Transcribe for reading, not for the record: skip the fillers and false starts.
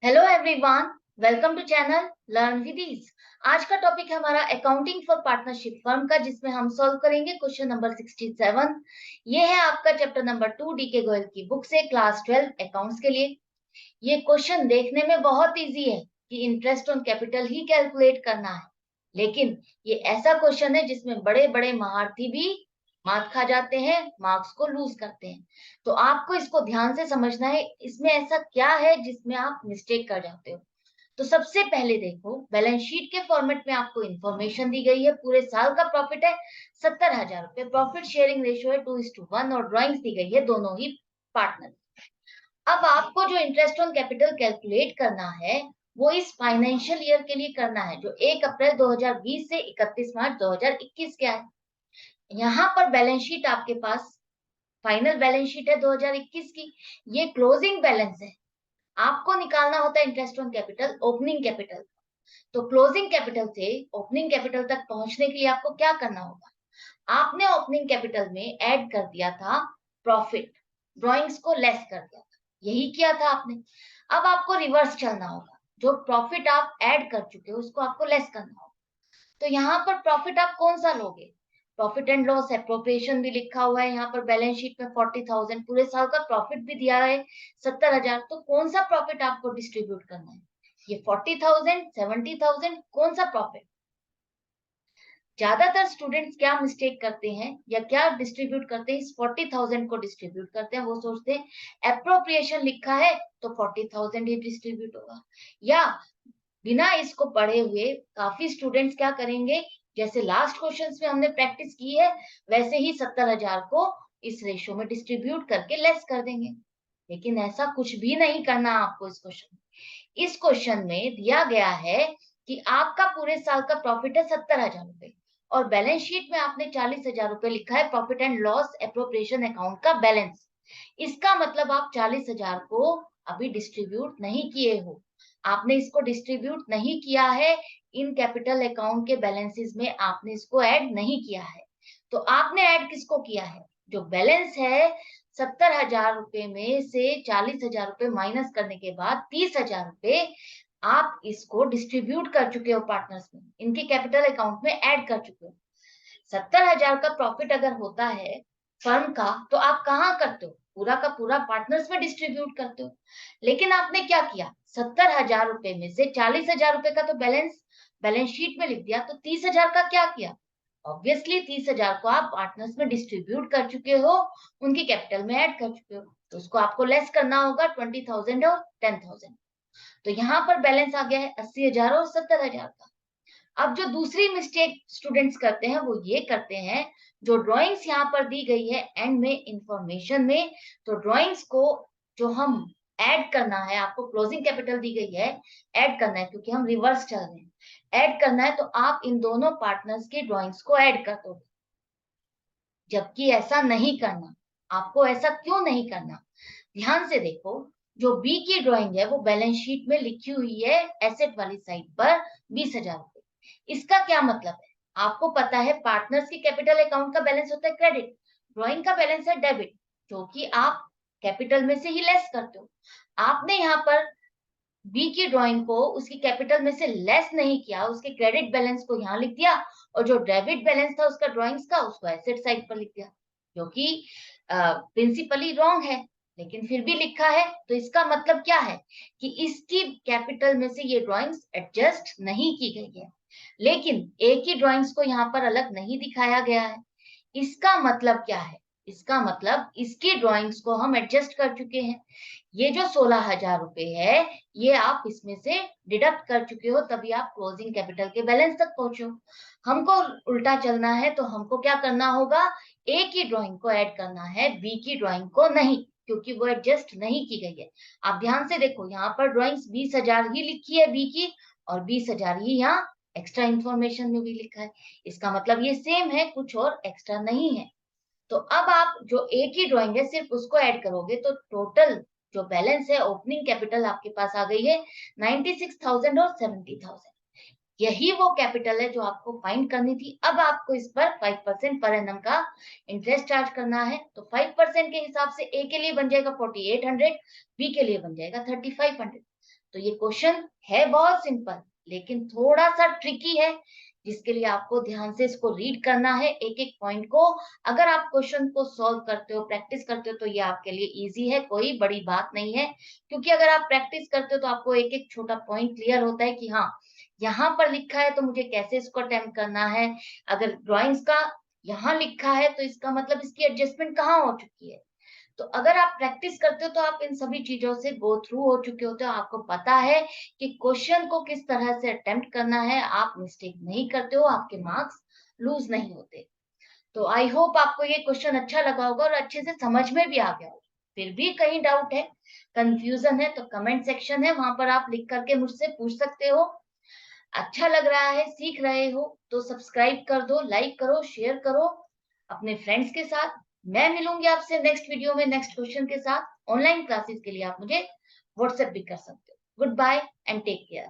Hello everyone, welcome to channel learn with ease. आज का topic है हमारा अकाउंटिंग फॉर पार्टनरशिप फर्म का, जिसमें हम सॉल्व करेंगे क्वेश्चन नंबर 67। ये है आपका चैप्टर नंबर 2 डीके गोयल की बुक से, क्लास 12 अकाउंट्स के लिए। ये क्वेश्चन देखने में बहुत इजी है कि interest on capital he calculate करना है, लेकिन ये ऐसा क्वेश्चन है जिसमें बड़े बड़े महारथी भी मात खा जाते हैं, मार्क्स को लूज करते हैं। तो आपको इसको ध्यान से समझना है, इसमें ऐसा क्या है जिसमें आप मिस्टेक कर जाते हो। तो सबसे पहले देखो, बैलेंस शीट के फॉर्मेट में आपको इंफॉर्मेशन दी गई है। पूरे साल का प्रॉफिट है 70,000 रुपए, प्रॉफिट शेयरिंग रेशियो है 2:1 और ड्रॉइंग्स दी गई है दोनों ही पार्टनर। अब आपको जो इंटरेस्ट ऑन कैपिटल कैलकुलेट करना है वो इस फाइनेंशियल ईयर के लिए करना है, जो 1 अप्रैल 2020 से 31 मार्च 2021 के है। यहाँ पर बैलेंस शीट आपके पास फाइनल बैलेंस शीट है 2021 की, ये क्लोजिंग बैलेंस है। आपको निकालना होता है interest on capital opening capital. तो क्लोजिंग कैपिटल से ओपनिंग कैपिटल तक पहुंचने के लिए आपको क्या करना होगा? आपने ओपनिंग कैपिटल में ऐड कर दिया था प्रॉफिट, ड्रॉइंग्स को लेस कर दिया था, यही किया था आपने। अब आपको रिवर्स चलना होगा, जो प्रॉफिट आप ऐड कर चुके हो उसको आपको लेस करना होगा। तो यहाँ पर प्रॉफिट आप कौन सा लोगे? प्रॉफिट एंड लॉस एप्रोप्रिएशन भी लिखा हुआ है यहाँ पर बैलेंस शीट में 40,000, पूरे साल का प्रॉफिट भी दिया है 70,000। तो कौन सा प्रॉफिट आपको डिस्ट्रीब्यूट करना है? ये 40,000, 70,000, कौन सा प्रॉफिट? ज्यादातर स्टूडेंट्स क्या मिस्टेक करते हैं या क्या डिस्ट्रीब्यूट करते हैं, इस 40,000 को डिस्ट्रीब्यूट करते हैं। वो सोचते हैं एप्रोप्रिएशन लिखा है तो 40,000 ही डिस्ट्रीब्यूट होगा, या बिना इसको पढ़े हुए काफी स्टूडेंट्स क्या करेंगे, जैसे लास्ट क्वेश्चंस में हमने प्रैक्टिस की है वैसे ही 70,000 को इस रेशो में डिस्ट्रीब्यूट करके लेस कर देंगे। लेकिन ऐसा कुछ भी नहीं करना आपको। इस क्वेश्चन में दिया गया है कि आपका पूरे साल का प्रॉफिट है 70,000 रुपए और बैलेंस शीट में आपने 40,000 रुपए लिखा है profit and loss appropriation account का बैलेंस। इसका मतलब आप 40,000 को अभी डिस्ट्रीब्यूट नहीं किए हो, आपने इसको डिस्ट्रीब्यूट नहीं किया है। इन कैपिटल अकाउंट के बैलेंसेस में आपने इसको ऐड नहीं किया है। तो आपने ऐड किसको किया है? जो बैलेंस है 70,000 रुपए में से 40,000 रुपए माइनस करने के बाद 30,000 रुपए आप इसको डिस्ट्रीब्यूट कर चुके हो पार्टनर्स में, इनके कैपिटल अकाउंट में ऐड कर चुके हो। 70,000 का प्रॉफिट अगर होता है फर्म का तो आप कहाँ करते हो? पूरा का पूरा पार्टनर्स में डिस्ट्रीब्यूट करते हो। लेकिन आपने क्या किया, 70,000 रुपए में से 40,000 रुपए का तो बैलेंस शीट में लिख दिया, तो 30,000 का क्या किया? ऑब्वियसली 30,000 को आप पार्टनर्स में डिस्ट्रीब्यूट कर चुके हो, उनकी कैपिटल में ऐड कर चुके हो, तो उसको आपको लेस करना होगा 20,000 और 10,000। तो यहाँ पर बैलेंस आ गया है 80,000 और 70,000 का। अब जो दूसरी मिस्टेक स्टूडेंट्स करते हैं वो ये करते हैं, जो ड्राइंग्स यहाँ पर दी गई है एंड में इंफॉर्मेशन में, तो ड्राइंग्स को जो हम ऐड करना है, आपको क्लोजिंग कैपिटल दी गई है, ऐड करना है क्योंकि हम रिवर्स चल रहे हैं, ऐड करना है तो आप इन दोनों पार्टनर्स की ड्राइंग्स को ऐड कर दो, जबकि ऐसा नहीं करना। आपको ऐसा क्यों नहीं करना? ध्यान से देखो, जो बी की ड्राइंग है वो बैलेंस शीट में लिखी हुई है एसेट वाली साइड पर 20,000 रुपए। इसका क्या मतलब है? आपको पता है पार्टनर्स की कैपिटल अकाउंट का बैलेंस होता है क्रेडिट, ड्राइंग का बैलेंस है डेबिट, जो कि आप कैपिटल में से ही लेस करते हो। आपने यहाँ पर बी की ड्राइंग को उसकी कैपिटल में से लेस नहीं किया, उसके क्रेडिट बैलेंस को यहाँ लिख दिया और जो डेबिट बैलेंस था उसका ड्राइंग्स का उसको एसेट साइड पर लिख दिया, जो कि प्रिंसिपली रॉन्ग है, लेकिन फिर भी लिखा है। तो इसका मतलब क्या है कि इसकी कैपिटल में से ये ड्राइंग्स एडजस्ट नहीं की गई है, लेकिन एक ही ड्राइंग्स को यहाँ पर अलग नहीं दिखाया गया है। इसका मतलब क्या है? इसका मतलब इसकी ड्राइंग्स को हम एडजस्ट कर चुके हैं। ये जो 16,000 रुपए है ये आप इसमें से डिडक्ट कर चुके हो, तभी आप क्लोजिंग कैपिटल के बैलेंस तक पहुंचे हो। हमको उल्टा चलना है तो हमको क्या करना होगा, ए की ड्राइंग को ऐड करना है, बी की ड्राइंग को नहीं, क्योंकि वो एडजस्ट नहीं की गई है। आप ध्यान से देखो, यहाँ पर ड्राइंग्स 20,000 ही लिखी है बी की और 20,000 ही यहाँ एक्स्ट्रा इंफॉर्मेशन में भी लिखा है। इसका मतलब ये सेम है, कुछ और एक्स्ट्रा नहीं है। तो अब आप जो एक ही ड्राइंग है सिर्फ उसको ऐड करोगे तो टोटल जो बैलेंस है ओपनिंग कैपिटल आपके पास आ गई है 96,000 और 70,000। यही वो कैपिटल है जो आपको फाइंड करनी थी। अब आपको इस पर 5% पर एनम का इंटरेस्ट चार्ज करना है। तो 5% के हिसाब से ए के लिए बन जाएगा 4,800, बी के लिए बन जाएगा 3,500। तो ये क्वेश्चन है बहुत सिंपल, लेकिन थोड़ा सा ट्रिकी है, जिसके लिए आपको ध्यान से इसको रीड करना है, एक एक पॉइंट को। अगर आप क्वेश्चन को सॉल्व करते हो, प्रैक्टिस करते हो, तो ये आपके लिए इजी है, कोई बड़ी बात नहीं है। क्योंकि अगर आप प्रैक्टिस करते हो तो आपको एक एक छोटा पॉइंट क्लियर होता है कि हाँ, यहाँ पर लिखा है तो मुझे कैसे इसको अटेम्प्ट करना है। अगर ड्राइंग्स का यहाँ लिखा है तो इसका मतलब इसकी एडजस्टमेंट कहाँ हो चुकी है। तो अगर आप प्रैक्टिस करते हो तो आप इन सभी चीजों से गो थ्रू हो चुके होते हो, आपको पता है कि क्वेश्चन को किस तरह से अटेम्प्ट करना है, आप मिस्टेक नहीं करते हो, आपके मार्क्स लूज नहीं होते। तो आई होप आपको ये क्वेश्चन अच्छा लगा होगा और अच्छे से समझ में भी आ गया होगा। फिर भी कहीं डाउट है, कंफ्यूजन है, तो कमेंट सेक्शन है, वहां पर आप लिख करके मुझसे पूछ सकते हो। अच्छा लग रहा है, सीख रहे हो, तो सब्सक्राइब कर दो, लाइक करो, शेयर करो अपने फ्रेंड्स के साथ। मैं मिलूंगी आपसे नेक्स्ट वीडियो में नेक्स्ट क्वेश्चन के साथ। ऑनलाइन क्लासेस के लिए आप मुझे व्हाट्सएप भी कर सकते हो। Good bye and take care.